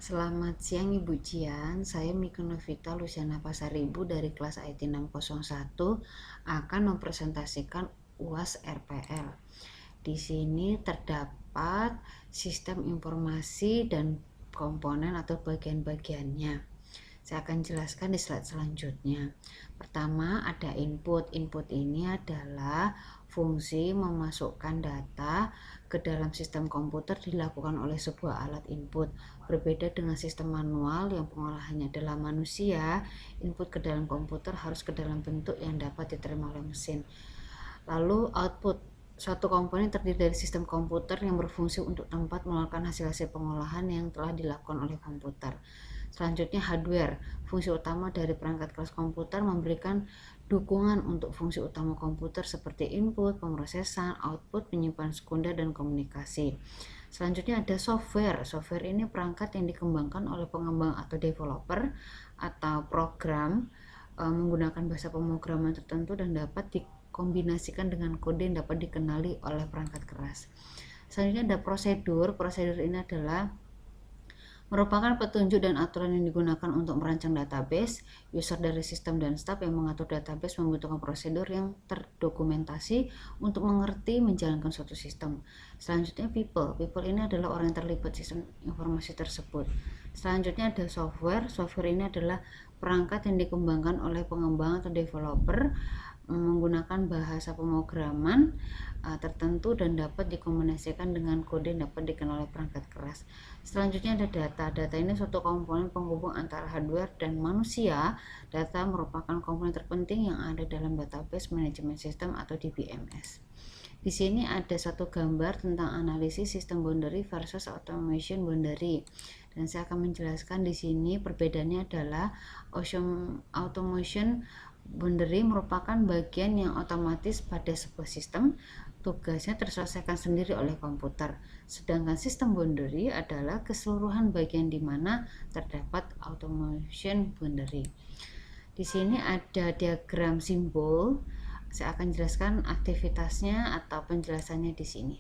Selamat siang Ibu Jian, saya Mika Novita Luciana Pasaribu dari kelas IT 601 akan mempresentasikan UAS RPL. Di sini terdapat sistem informasi dan komponen atau bagian-bagiannya. Saya akan jelaskan di slide selanjutnya. Pertama, ada input. Input ini adalah fungsi memasukkan data ke dalam sistem komputer dilakukan oleh sebuah alat input. Berbeda dengan sistem manual yang pengolahannya adalah manusia, input ke dalam komputer harus ke dalam bentuk yang dapat diterima oleh mesin. Lalu output, suatu komponen terdiri dari sistem komputer yang berfungsi untuk tempat mengeluarkan hasil-hasil pengolahan yang telah dilakukan oleh komputer. Selanjutnya hardware, fungsi utama dari perangkat kelas komputer memberikan dukungan untuk fungsi utama komputer seperti input, pemrosesan, output, penyimpan sekunder, dan komunikasi. Selanjutnya ada software. Software ini perangkat yang dikembangkan oleh pengembang atau developer atau program menggunakan bahasa pemrograman tertentu dan dapat dikombinasikan dengan kode yang dapat dikenali oleh perangkat keras. Selanjutnya ada prosedur. Prosedur ini adalah merupakan petunjuk dan aturan yang digunakan untuk merancang database. User dari sistem dan staf yang mengatur database membutuhkan prosedur yang terdokumentasi untuk mengerti menjalankan suatu sistem. Selanjutnya people. People ini adalah orang yang terlibat sistem informasi tersebut. Selanjutnya ada software. Software ini adalah perangkat yang dikembangkan oleh pengembang atau developer menggunakan bahasa pemrograman tertentu dan dapat dikombinasikan dengan kode yang dapat dikenal oleh perangkat keras. Selanjutnya ada data. Data ini suatu komponen penghubung antara hardware dan manusia. Data merupakan komponen terpenting yang ada dalam database manajemen sistem atau DBMS. Di sini ada satu gambar tentang analisis sistem boundary versus automation boundary. Dan saya akan menjelaskan di sini perbedaannya adalah automation boundary merupakan bagian yang otomatis pada sebuah sistem, tugasnya terselesaikan sendiri oleh komputer. Sedangkan sistem boundary adalah keseluruhan bagian di mana terdapat automation boundary. Di sini ada diagram simbol. Saya akan jelaskan aktivitasnya atau penjelasannya di sini.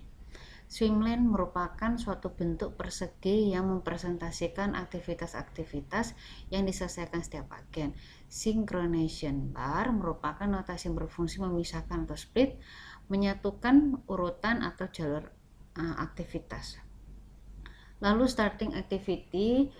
Swimlane merupakan suatu bentuk persegi yang mempresentasikan aktivitas-aktivitas yang diselesaikan setiap agen. Synchronization bar merupakan notasi yang berfungsi memisahkan atau split, menyatukan urutan atau jalur aktivitas. Lalu starting activity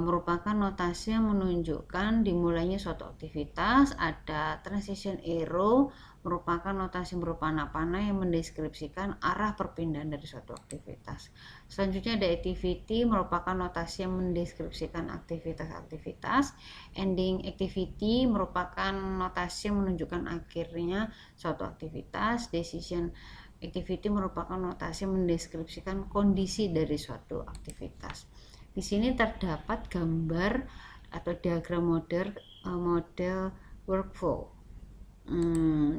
merupakan notasi yang menunjukkan dimulainya suatu aktivitas. Ada transition arrow merupakan notasi berupa panah yang mendeskripsikan arah perpindahan dari suatu aktivitas. Selanjutnya ada activity merupakan notasi yang mendeskripsikan aktivitas-aktivitas. Ending activity merupakan notasi yang menunjukkan akhirnya suatu aktivitas. Decision activity merupakan notasi yang mendeskripsikan kondisi dari suatu aktivitas. Di sini terdapat gambar atau diagram model workflow.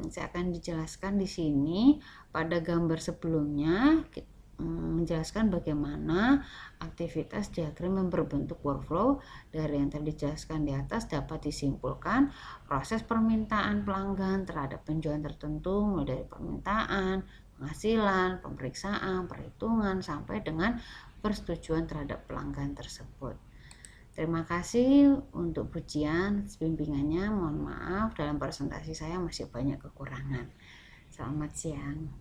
Saya akan dijelaskan di sini. Pada gambar sebelumnya menjelaskan bagaimana aktivitas diagram yang berbentuk workflow. Dari yang tadi dijelaskan di atas dapat disimpulkan proses permintaan pelanggan terhadap penjualan tertentu, mulai dari permintaan, penghasilan, pemeriksaan, perhitungan, sampai dengan persetujuan terhadap pelanggan tersebut. Terima kasih untuk pujian bimbingannya. Mohon maaf dalam presentasi saya masih banyak kekurangan. Selamat siang.